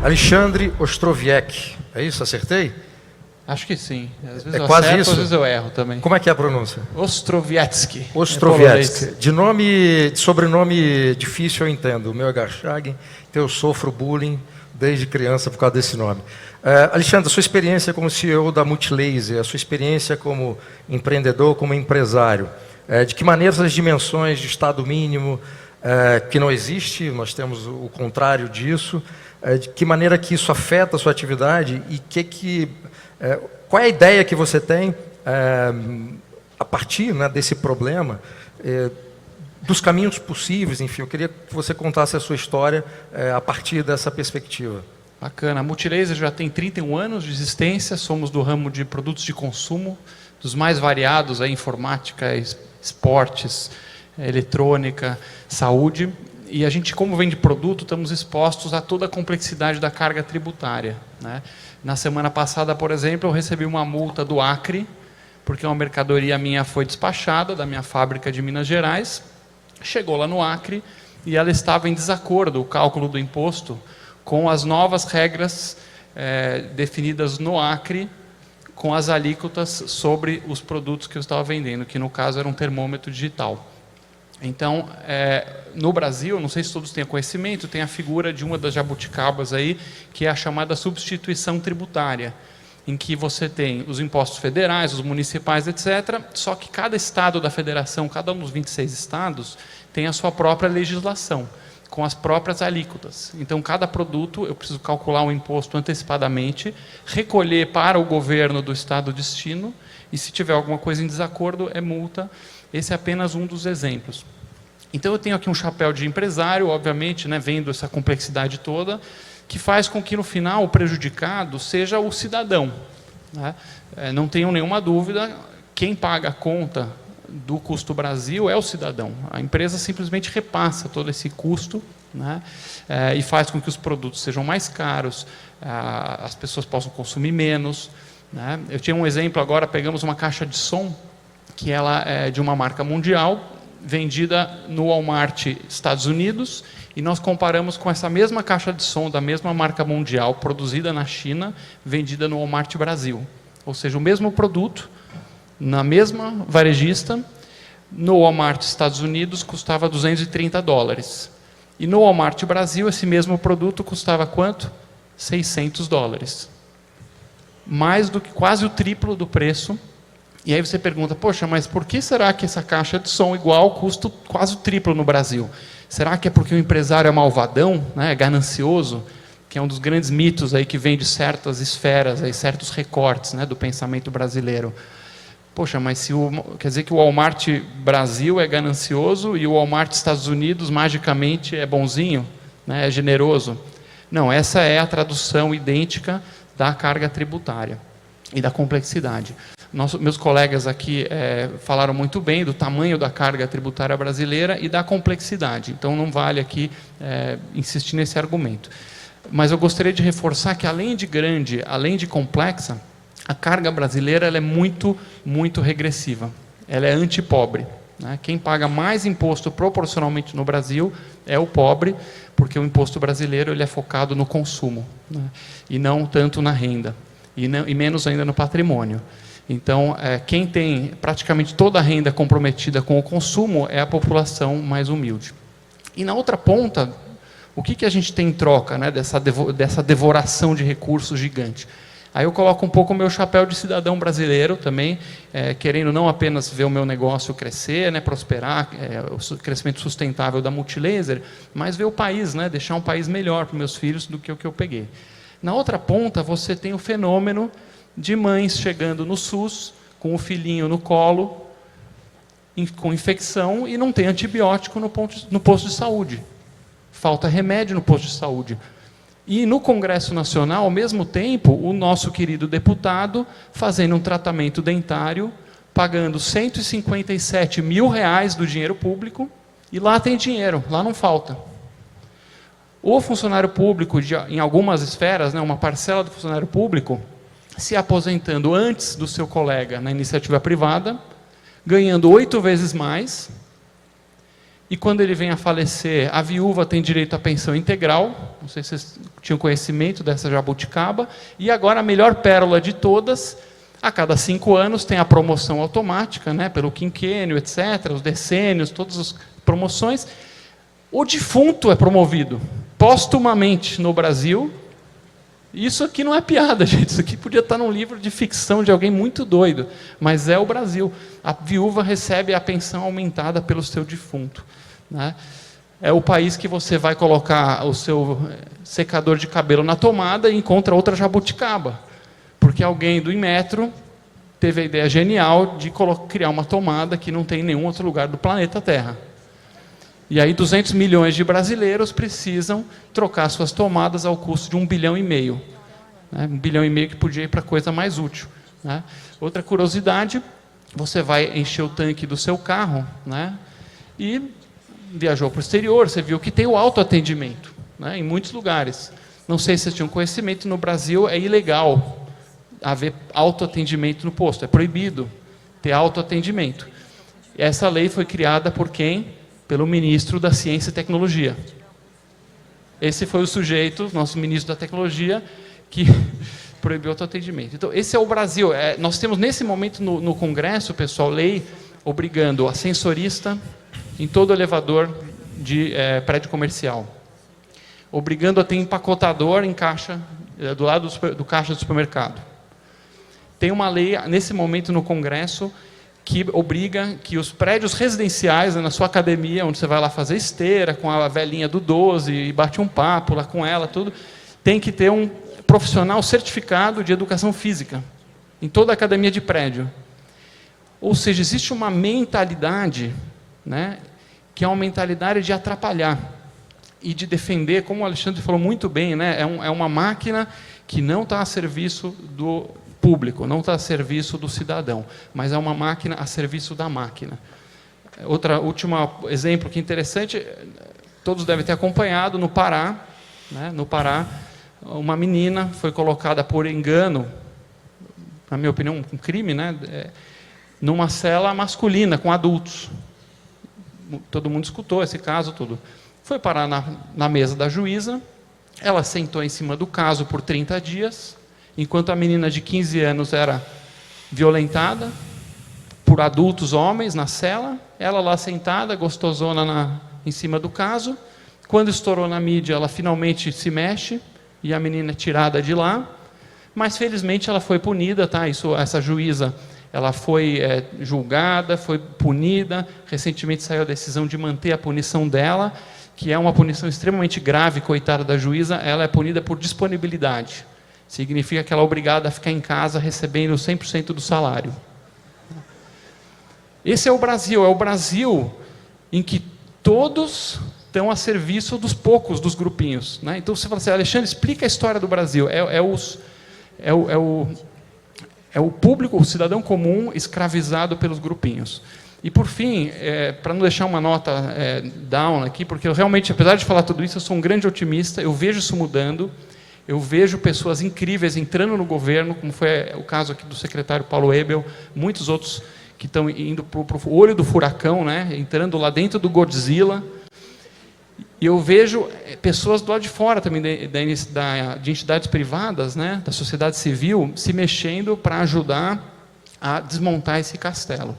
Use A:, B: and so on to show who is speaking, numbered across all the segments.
A: Alexandre Ostrowiecki. É isso? Acertei?
B: Acho que sim. Às vezes
A: É
B: eu
A: quase
B: acerto,
A: isso?
B: às vezes eu erro também.
A: Como é que é a pronúncia?
B: Ostrowiecki.
A: Ostrowiecki. De sobrenome difícil eu entendo. O meu é Garchagin, então eu sofro bullying desde criança por causa desse nome. Alexandre, a sua experiência como CEO da Multilaser, a sua experiência como empreendedor, como empresário, de que maneira as dimensões de Estado mínimo, que não existe, nós temos o contrário disso, de que maneira que isso afeta a sua atividade e qual é a ideia que você tem a partir, né, desse problema, dos caminhos possíveis, enfim, eu queria que você contasse a sua história a partir dessa perspectiva.
B: Bacana. A Multilaser já tem 31 anos de existência, somos do ramo de produtos de consumo, dos mais variados, informática, esportes, eletrônica, saúde. E a gente, como vende produto, estamos expostos a toda a complexidade da carga tributária, né? Na semana passada, por exemplo, eu recebi uma multa do Acre, porque uma mercadoria minha foi despachada da minha fábrica de Minas Gerais, chegou lá no Acre e ela estava em desacordo, o cálculo do imposto, com as novas regras definidas no Acre, com as alíquotas sobre os produtos que eu estava vendendo, que no caso era um termômetro digital. Então, no Brasil, não sei se todos têm conhecimento, tem a figura de uma das jabuticabas aí, que é a chamada substituição tributária, em que você tem os impostos federais, os municipais, etc., só que cada estado da federação, cada um dos 26 estados, tem a sua própria legislação, com as próprias alíquotas. Então, cada produto, eu preciso calcular o imposto antecipadamente, recolher para o governo do estado destino, e se tiver alguma coisa em desacordo, é multa. Esse é apenas um dos exemplos. Então, eu tenho aqui um chapéu de empresário, obviamente, né, vendo essa complexidade toda, que faz com que, no final, o prejudicado seja o cidadão, né? Não tenham nenhuma dúvida, quem paga a conta do custo Brasil é o cidadão. A empresa simplesmente repassa todo esse custo, né, e faz com que os produtos sejam mais caros, as pessoas possam consumir menos, né? Eu tinha um exemplo agora, pegamos uma caixa de som, que ela é de uma marca mundial, vendida no Walmart Estados Unidos, e nós comparamos com essa mesma caixa de som da mesma marca mundial, produzida na China, vendida no Walmart Brasil. Ou seja, o mesmo produto, na mesma varejista, no Walmart Estados Unidos custava $230. E no Walmart Brasil, esse mesmo produto custava quanto? $600. Mais do que quase o triplo do preço. E aí você pergunta, poxa, mas por que será que essa caixa de som igual custa quase o triplo no Brasil? Será que é porque o empresário é malvadão, né, é ganancioso? Que é um dos grandes mitos aí que vem de certas esferas, aí, certos recortes, né, do pensamento brasileiro. Poxa, mas quer dizer que o Walmart Brasil é ganancioso e o Walmart Estados Unidos magicamente é bonzinho, né, é generoso? Não, essa é a tradução idêntica da carga tributária e da complexidade. Meus colegas aqui falaram muito bem do tamanho da carga tributária brasileira e da complexidade, então não vale aqui insistir nesse argumento. Mas eu gostaria de reforçar que, além de grande, além de complexa, a carga brasileira ela é muito, muito regressiva. Ela é antipobre, né? Quem paga mais imposto proporcionalmente no Brasil é o pobre, porque o imposto brasileiro ele é focado no consumo, né? E não tanto na renda, e menos ainda no patrimônio. Então, quem tem praticamente toda a renda comprometida com o consumo é a população mais humilde. E na outra ponta, o que a gente tem em troca, né, dessa devoração de recursos gigante? Aí eu coloco um pouco o meu chapéu de cidadão brasileiro também, querendo não apenas ver o meu negócio crescer, né, prosperar, o crescimento sustentável da Multilaser, mas ver o país, né, deixar um país melhor para os meus filhos do que o que eu peguei. Na outra ponta, você tem o fenômeno de mães chegando no SUS, com o filhinho no colo, com infecção, e não tem antibiótico no posto de saúde. Falta remédio no posto de saúde. E no Congresso Nacional, ao mesmo tempo, o nosso querido deputado fazendo um tratamento dentário, pagando R$157 mil do dinheiro público, e lá tem dinheiro, lá não falta. O funcionário público, em algumas esferas, né, uma parcela do funcionário público, se aposentando antes do seu colega na iniciativa privada, ganhando 8 vezes mais, e quando ele vem a falecer, a viúva tem direito à pensão integral, não sei se vocês tinham conhecimento dessa jabuticaba, e agora a melhor pérola de todas, a cada 5 anos tem a promoção automática, né, pelo quinquênio, etc., os decênios, todas as promoções. O defunto é promovido póstumamente no Brasil. Isso aqui não é piada, gente. Isso aqui podia estar num livro de ficção de alguém muito doido, mas é o Brasil. A viúva recebe a pensão aumentada pelo seu defunto, né? É o país que você vai colocar o seu secador de cabelo na tomada e encontra outra jabuticaba, porque alguém do Inmetro teve a ideia genial de criar uma tomada que não tem em nenhum outro lugar do planeta Terra. E aí 200 milhões de brasileiros precisam trocar suas tomadas ao custo de 1,5 bilhão, né? 1,5 bilhão que podia ir para coisa mais útil, né? Outra curiosidade, você vai encher o tanque do seu carro, né? E viajou para o exterior, você viu que tem o autoatendimento, né? Em muitos lugares. Não sei se vocês tinham conhecimento, no Brasil é ilegal haver autoatendimento no posto, é proibido ter autoatendimento. Essa lei foi criada por quem? Pelo ministro da Ciência e Tecnologia. Esse foi o sujeito, nosso ministro da Tecnologia, que proibiu o autoatendimento. Então, esse é o Brasil. Nós temos, nesse momento, no Congresso, pessoal, lei obrigando ascensorista em todo elevador de prédio comercial. Obrigando a ter empacotador em caixa, do lado do caixa do supermercado. Tem uma lei, nesse momento, no Congresso, que obriga que os prédios residenciais, né, na sua academia, onde você vai lá fazer esteira com a velhinha do 12 e bate um papo lá com ela, tudo, tem que ter um profissional certificado de educação física em toda a academia de prédio. Ou seja, existe uma mentalidade, né, que é uma mentalidade de atrapalhar e de defender, como o Alexandre falou muito bem, né, é uma máquina que não está a serviço do público, não está a serviço do cidadão, mas é uma máquina a serviço da máquina. Último exemplo que interessante, todos devem ter acompanhado, no Pará, né, no Pará, uma menina foi colocada por engano, na minha opinião, um crime, né, numa cela masculina com adultos. Todo mundo escutou esse caso, tudo. Foi parar na mesa da juíza, ela sentou em cima do caso por 30 dias, enquanto a menina de 15 anos era violentada por adultos homens na cela, ela lá sentada, gostosona em cima do caso. Quando estourou na mídia, ela finalmente se mexe e a menina é tirada de lá, mas felizmente ela foi punida, tá? Essa juíza, ela foi julgada, foi punida, recentemente saiu a decisão de manter a punição dela, que é uma punição extremamente grave, coitada da juíza, ela é punida por disponibilidade. Significa que ela é obrigada a ficar em casa recebendo 100% do salário. Esse é o Brasil em que todos estão a serviço dos poucos, dos grupinhos, né? Então você fala assim, Alexandre, explica a história do Brasil. É o público, o cidadão comum escravizado pelos grupinhos. E por fim, para não deixar uma nota down aqui, porque eu realmente, apesar de falar tudo isso, eu sou um grande otimista, eu vejo isso mudando. Eu vejo pessoas incríveis entrando no governo, como foi o caso aqui do secretário Paulo Ebel, muitos outros que estão indo para o olho do furacão, né, entrando lá dentro do Godzilla. E eu vejo pessoas do lado de fora também, de entidades privadas, né, da sociedade civil, se mexendo para ajudar a desmontar esse castelo.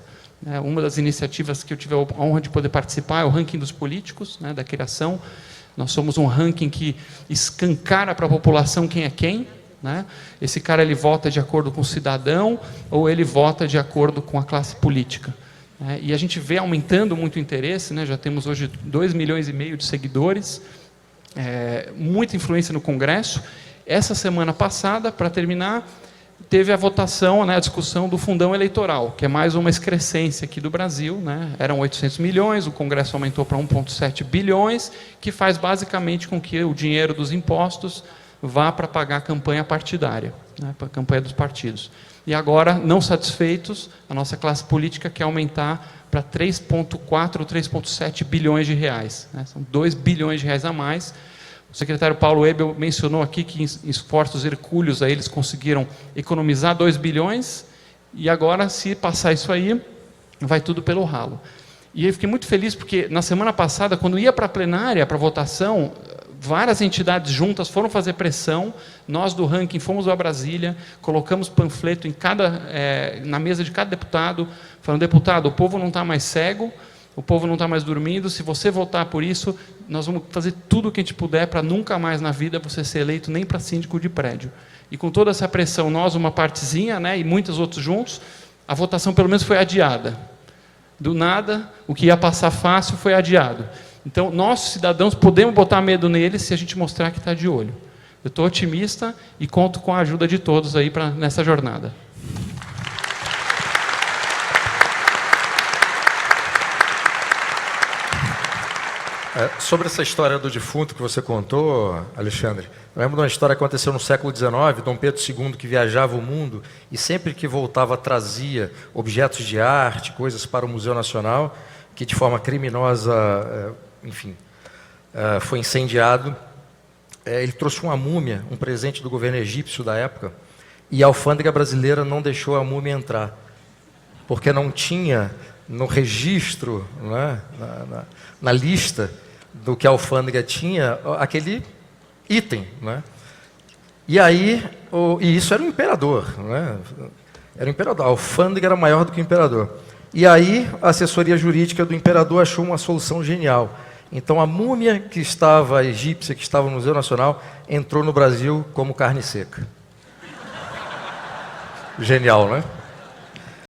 B: Uma das iniciativas que eu tive a honra de poder participar é o ranking dos políticos, né, da criação. Nós somos um ranking que escancara para a população quem é quem, né? Esse cara ele vota de acordo com o cidadão ou ele vota de acordo com a classe política, né? E a gente vê aumentando muito o interesse, né? Já temos hoje 2,5 milhões de seguidores, muita influência no Congresso. Essa semana passada, para terminar, teve a votação, né, a discussão do fundão eleitoral, que é mais uma excrescência aqui do Brasil, né? Eram 800 milhões, o Congresso aumentou para 1,7 bilhões, que faz basicamente com que o dinheiro dos impostos vá para pagar a campanha partidária, né, para a campanha dos partidos. E agora, não satisfeitos, a nossa classe política quer aumentar para 3,4 ou 3,7 bilhões de reais, né? São 2 bilhões de reais a mais. O secretário Paulo Ebel mencionou aqui que em esforços hercúleos aí eles conseguiram economizar 2 bilhões, e agora, se passar isso aí, vai tudo pelo ralo. E eu fiquei muito feliz porque na semana passada, quando ia para a plenária, para votação, várias entidades juntas foram fazer pressão, nós do ranking fomos a Brasília, colocamos panfleto na mesa de cada deputado, falando: deputado, o povo não está mais cego, o povo não está mais dormindo, se você votar por isso, nós vamos fazer tudo o que a gente puder para nunca mais na vida você ser eleito nem para síndico de prédio. E com toda essa pressão, nós, uma partezinha, né, e muitos outros juntos, a votação pelo menos foi adiada. Do nada, o que ia passar fácil foi adiado. Então, nós, cidadãos, podemos botar medo neles se a gente mostrar que está de olho. Eu estou otimista e conto com a ajuda de todos aí nessa jornada.
A: Sobre essa história do defunto que você contou, Alexandre, eu lembro de uma história que aconteceu no século XIX, Dom Pedro II, que viajava o mundo e sempre que voltava trazia objetos de arte, coisas para o Museu Nacional, que de forma criminosa, foi incendiado. Ele trouxe uma múmia, um presente do governo egípcio da época, e a alfândega brasileira não deixou a múmia entrar, porque não tinha no registro, né, na lista do que a alfândega tinha, aquele item, né? E aí, e isso era o imperador, né? Era o imperador, a alfândega era maior do que o imperador. E aí, a assessoria jurídica do imperador achou uma solução genial. Então, a múmia que estava, a egípcia, que estava no Museu Nacional, entrou no Brasil como carne seca. Genial, né?